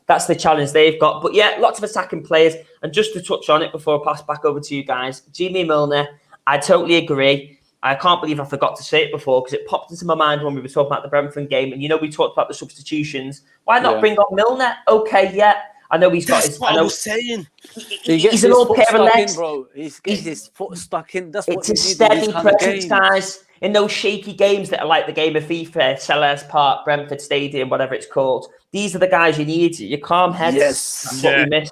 that's the challenge they've got. But yeah, lots of attacking players. And just to touch on it before I pass back over to you guys, Jimmy Milner, I totally agree. I can't believe I forgot to say it before because it popped into my mind when we were talking about the Brentford game. And, you know, we talked about the substitutions. Why not bring on Milner? Okay, I know he's got his... That's what I was saying. He's an old pair of legs. Bro. He's getting his foot stuck in. That's what it's a steady presence, guys. In those shaky games that are like the game of FIFA, Sellers Park, Brentford Stadium, whatever it's called. These are the guys you need. Your calm heads. Yes. That's what we miss.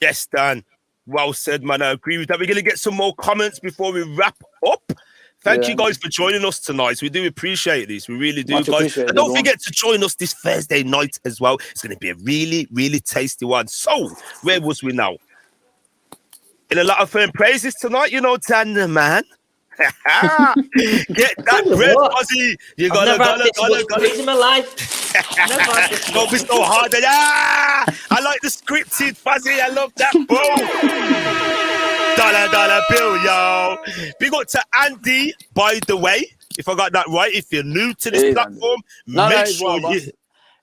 Yes, Dan. Well said, man. I agree with that. We're going to get some more comments before we wrap up. Thank you guys for joining us tonight. We do appreciate this. We really do, guys. And don't forget to join us this Thursday night as well. It's going to be a really, really tasty one. So, where was we now? in a lot of firm praises tonight, you know, Dan the man. Get that bread, Fuzzy. You I've never had this much gotta. praise in my life. Never had this much. Don't be so hard. I like the scripted, Fuzzy. I love that, bro. Dollar bill, yo. Big up to Andy, by the way. If I got that right, if you're new to this platform, make sure you.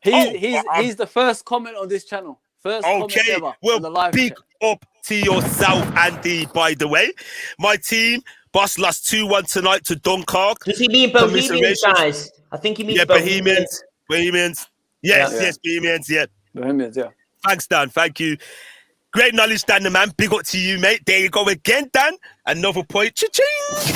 He's the first comment on this channel. First comment ever on the live big chat. up to yourself, Andy, by the way. My team, boss lost 2-1 tonight to Dunkirk. Does he mean Bohemians, guys? I think he means Bohemians. Yes, Bohemians, yeah. Bohemians, yeah. Thanks, Dan. Thank you. Great knowledge, Dan the man. Big up to you, mate. There you go again, Dan. Another point. Cha-ching!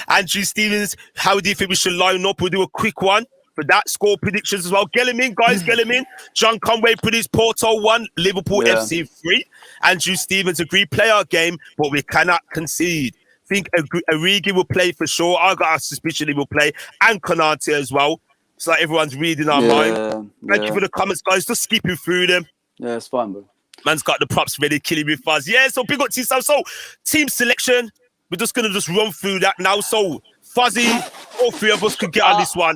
Andrew Stevens, how do you think we should line up? We'll do a quick one for that. Score predictions as well. Get him in, guys. Get him in. John Conway produced Porto 1, Liverpool FC 3. Andrew Stevens agreed play our game, but we cannot concede. Think Origi will play for sure. I got a suspicion he will play. And Konate as well. It's like everyone's reading our mind. Thank you for the comments, guys. Just skipping through them. Yeah, it's fine, bro. Man's got the props ready, killing with Fuzz. Yeah, so big up to yourself. So, team selection. We're just going to run through that now. So, Fuzzy, all three of us could get on this one.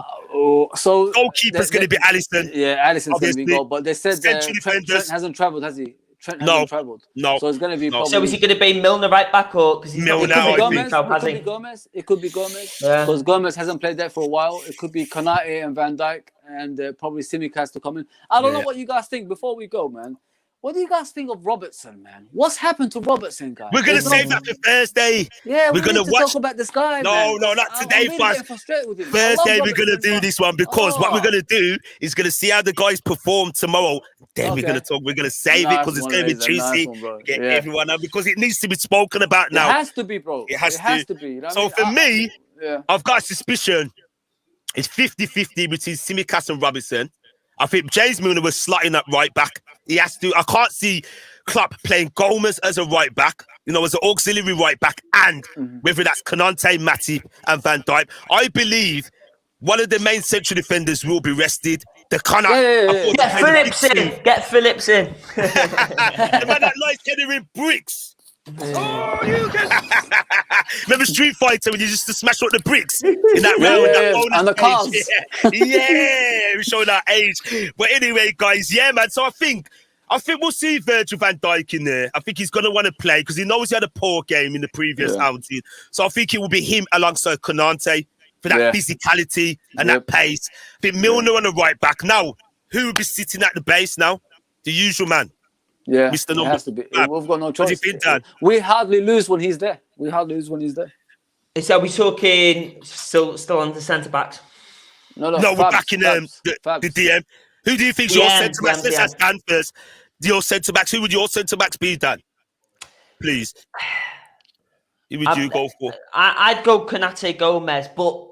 So goalkeeper's going to be Alisson. Yeah, Alisson's going to be goal. But they said Trent hasn't travelled, has he? Trent hasn't travelled. No. So it's going to be probably... So is he going to be Milner right back, or because he's Milner? It could be Gomez. Because Gomez hasn't played that for a while. It could be Konate and Van Dijk, and probably Tsimikas to come in. I don't know what you guys think. Before we go, man, what do you guys think of Robertson, man? What's happened to Robertson, guys? We're gonna save that for Thursday. Yeah, we're gonna talk about this guy. No, not today, Fuzz. Thursday we're gonna do this one because what we're gonna do is gonna see how the guys perform tomorrow. Then we're gonna talk. We're gonna save it because it's gonna be juicy. Get everyone out because it needs to be spoken about now. It has to be, bro. It has to be. You know so for me, I've got a suspicion. It's 50-50 between Tsimikas and Robertson. I think James Milner was slotting up right back. He has to. I can't see Klopp playing Gomez as a right back, you know, as an auxiliary right back, and whether that's Konate, Matip, and Van Dijk. I believe one of the main central defenders will be rested. Get Phillips in. Get Phillips in. The man that likes getting in bricks. Oh, you can. Remember Street Fighter when you used to smash out the bricks in that round with that bonus and the cars. Yeah, we showed our age. But anyway, guys, man. So I think we'll see Virgil van Dijk in there. I think he's gonna want to play because he knows he had a poor game in the previous outing. So I think it will be him alongside Konate for that physicality and that pace. I think Milner on the right back. Now, who will be sitting at the base now? The usual man. Yeah, Mr. It has to be. We've got no choice. We hardly lose when he's there. So are we talking still on the centre backs? No, we're back in the DM. Who do you think's your centre backs? Let's ask Dan first. Your centre backs. Who would your centre backs be, Dan? Please. Who would you go for? I'd go Konate, Gomez, but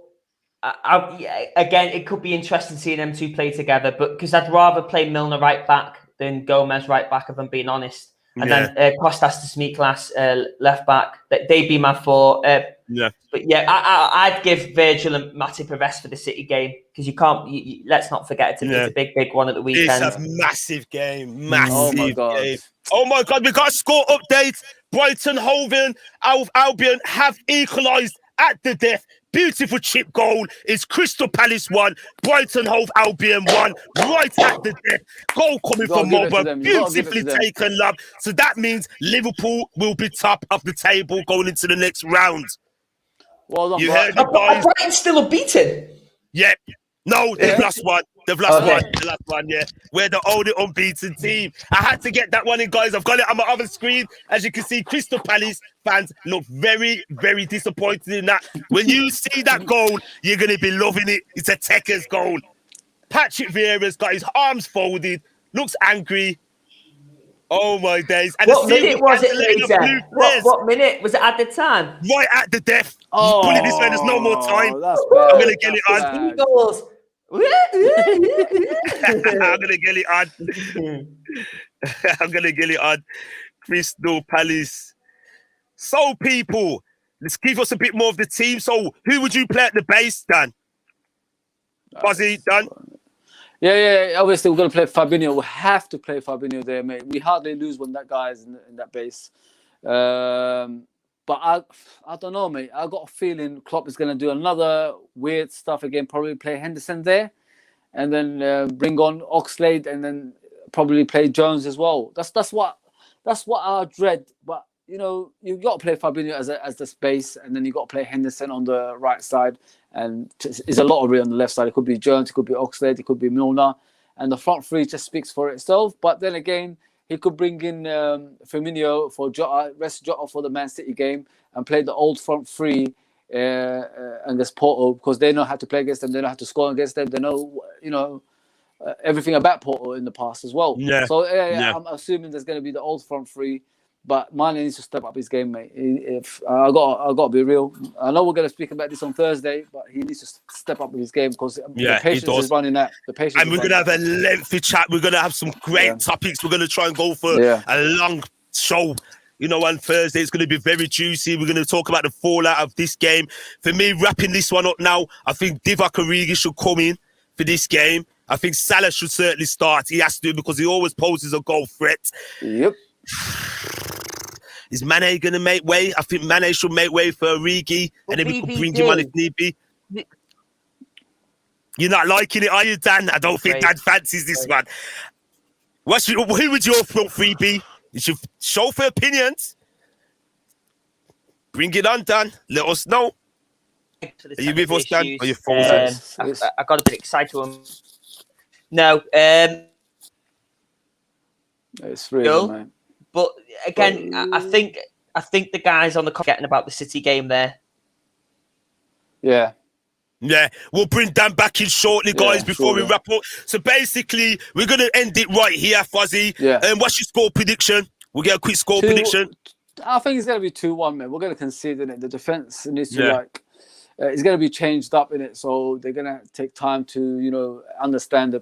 again, it could be interesting seeing them two play together. But because I'd rather play Milner right back than Gomez right back, if I'm being honest. And then Kostas to Tsimikas left back. They'd be my four. But I'd give Virgil and Matip a rest for the City game because you can't. Let's not forget it's a big one at the weekend. It's a massive game. Massive game. Oh my God, we got a score update. Brighton, Hove Albion have equalised at the death. Beautiful chip goal. It's Crystal Palace 1, Brighton Hove Albion 1, right at the death. Goal coming from Moba. Beautifully taken, love. So that means Liverpool will be top of the table going into the next round. Well done, you heard it, guys. Brighton still unbeaten? Yep. No, they've lost one. They've lost one. The last one, We're the only unbeaten team. I had to get that one in, guys. I've got it on my other screen. As you can see, Crystal Palace fans look very, very disappointed in that. When you see that goal, you're going to be loving it. It's a Tekker's goal. Patrick Vieira's got his arms folded, looks angry. Oh, my days. And what minute was it, Lisa? What minute was it at the time? Right at the death. Oh, put it this way, there's no more time. I'm going to get it on. Goals. I'm gonna get it on. I'm gonna get it on. Crystal Palace. So, people, let's give us a bit more of the team. So, who would you play at the base, Dan? Fuzzy, Dan? Yeah. Obviously, we're going to play Fabinho. We have to play Fabinho there, mate. We hardly lose when that guy is in that base. But I don't know, mate. I got a feeling Klopp is going to do another weird stuff again. Probably play Henderson there, and then bring on Oxlade, and then probably play Jones as well. That's what I dread. But you know, you got to play Fabinho as the space, and then you got to play Henderson on the right side, and it's a lottery on the left side. It could be Jones, it could be Oxlade, it could be Milner, and the front three just speaks for itself. But then again, he could bring in Firmino for Jota, rest Jota for the Man City game, and play the old front three against Porto, because they know how to play against them. They know how to score against them. They know, you know, everything about Porto in the past as well. Yeah. So I'm assuming there's going to be the old front three, but Mane needs to step up his game, mate. If I got to be real, I know we're going to speak about this on Thursday, but he needs to step up with his game, because the patience is running out. The patience, and we're going to have a lengthy chat. We're going to have some great topics. We're going to try and go for a long show. You know, on Thursday, it's going to be very juicy. We're going to talk about the fallout of this game. For me, wrapping this one up now, I think Divock Origi should come in for this game. I think Salah should certainly start. He has to, because he always poses a goal threat. Yep. Is Mane going to make way? I think Mane should make way for Origi, and then we could bring him on if need be. You're not liking it, are you, Dan? I don't think Dan fancies this one. Who would your front three be? You should show for opinions. Bring it on, Dan. Let us know. Are you with us, Dan? Are you I got a bit excited. No. It's really, man. But again, I think the guys on the getting about the City game there. Yeah, we'll bring Dan back in shortly, guys, before we wrap up. So basically, we're going to end it right here, Fuzzy. Yeah. What's your score prediction? We'll get a quick score prediction. I think it's going to be 2-1, man. We're going to concede in it. The defense needs to it's going to be changed up in it, so they're going to take time to, you know, understand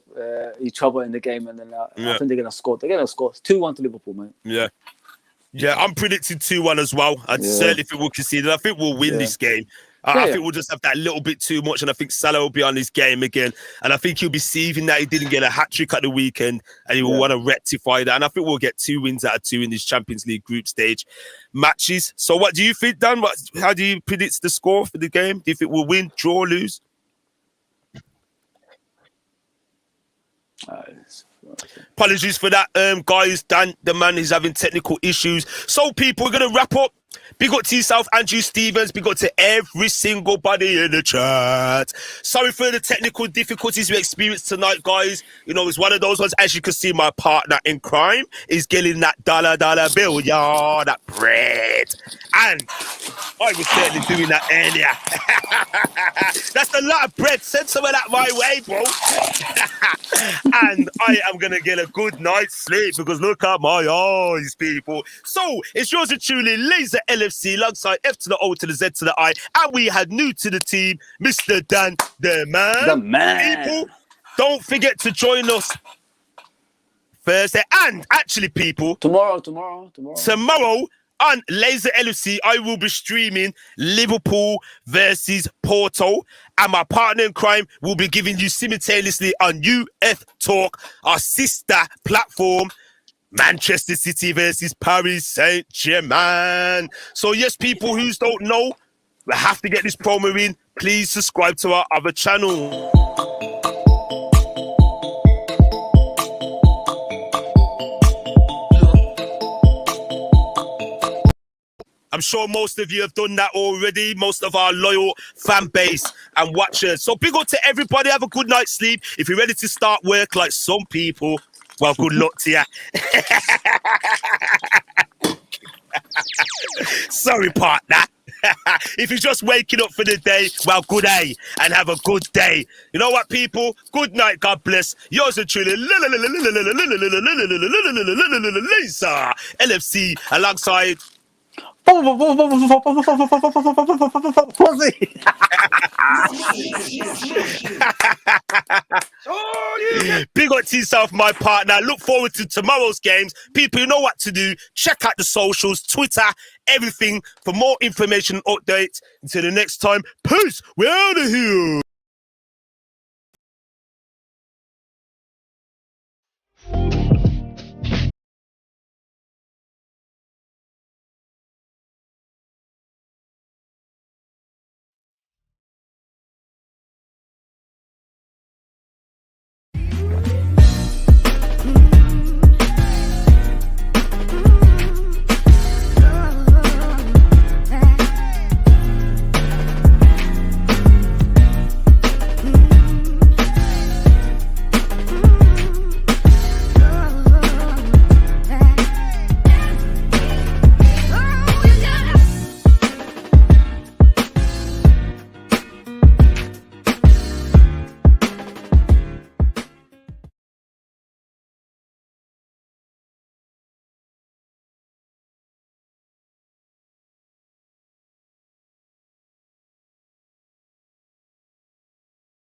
each other in the game, and then I think they're going to score. They're going to score 2-1 to Liverpool, man. Yeah, I'm predicting 2-1 as well. I'd certainly think we'll concede. I think we'll win this game. I think we'll just have that little bit too much, and I think Salah will be on his game again. And I think he'll be seething that he didn't get a hat-trick at the weekend, and he will want to rectify that. And I think we'll get 2 wins out of 2 in this Champions League group stage matches. So what do you think, Dan? How do you predict the score for the game? Do you think we'll win, draw, lose? Apologies for that, guys. Dan, the man, is having technical issues. So, people, we're going to wrap up. Big up to yourself, Andrew Stevens. Big up to every single body in the chat. Sorry for the technical difficulties we experienced tonight, guys. You know, it's one of those ones. As you can see, my partner in crime is getting that dollar bill, y'all, that bread. And I was certainly doing that earlier. That's a lot of bread. Send some of that my way, bro. And I am going to get a good night's sleep, because look at my eyes, people. So, it's yours and truly, Laser LFC, alongside F to the O to the Z to the I. And we had new to the team, Mr. Dan, the man. The man. People, don't forget to join us Thursday. And actually, people, tomorrow on Laser LFC, I will be streaming Liverpool versus Porto, and my partner in crime will be giving you simultaneously on UFTALK, our sister platform, Manchester City versus Paris Saint-Germain. So yes, people who don't know, we have to get this promo in. Please subscribe to our other channel. I'm sure most of you have done that already, most of our loyal fan base and watchers. So big up to everybody. Have a good night's sleep. If you're ready to start work like some people, well, good luck to you. Sorry, partner. If you're just waking up for the day, well, good day and have a good day. You know what, people? Good night. God bless. Yours are truly Laser LFC alongside Big up to yourself, my partner. Look forward to tomorrow's games. People, you know what to do. Check out the socials, Twitter, everything for more information and updates. Until the next time, peace. We're out of here.